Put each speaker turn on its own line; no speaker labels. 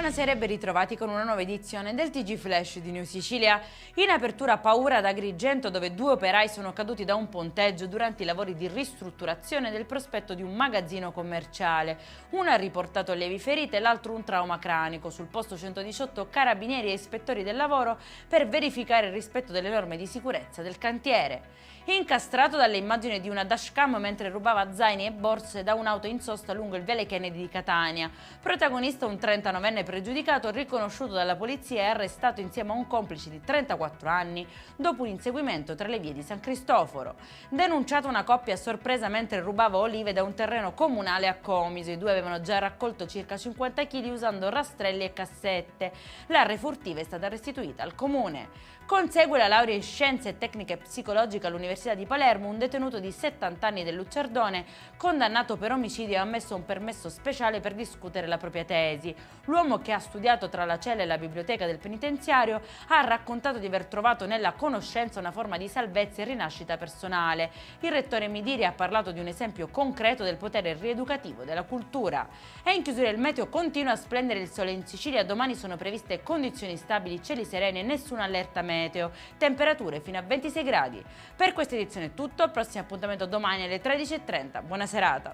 Buonasera e ben ritrovati con una nuova edizione del TG Flash di New Sicilia. In apertura paura ad Agrigento, dove 2 operai sono caduti da un ponteggio durante i lavori di ristrutturazione del prospetto di un magazzino commerciale. Uno ha riportato lievi ferite e l'altro un trauma cranico. Sul posto 118 carabinieri e ispettori del lavoro per verificare il rispetto delle norme di sicurezza del cantiere. Incastrato dalle immagini di una dashcam mentre rubava zaini e borse da un'auto in sosta lungo il viale Kennedy di Catania. Protagonista un 39enne pregiudicato riconosciuto dalla polizia e arrestato insieme a un complice di 34 anni dopo un inseguimento tra le vie di San Cristoforo. Denunciata una coppia a sorpresa mentre rubava olive da un terreno comunale a Comiso. I due avevano già raccolto circa 50 kg usando rastrelli e cassette. L'arre furtiva è stata restituita al comune. Consegue la laurea in scienze e tecniche psicologiche all'Università di Palermo un detenuto di 70 anni del Luccerdone, condannato per omicidio, ha ammesso un permesso speciale per discutere la propria tesi. L'uomo, che ha studiato tra la cella e la biblioteca del penitenziario, ha raccontato di aver trovato nella conoscenza una forma di salvezza e rinascita personale. Il rettore Midiri ha parlato di un esempio concreto del potere rieducativo della cultura. E in chiusura il meteo: continua a splendere il sole in Sicilia, domani sono previste condizioni stabili, cieli sereni e nessuna allerta meteo, temperature fino a 26 gradi. Per questa edizione è tutto, prossimo appuntamento domani alle 13:30. Buona serata.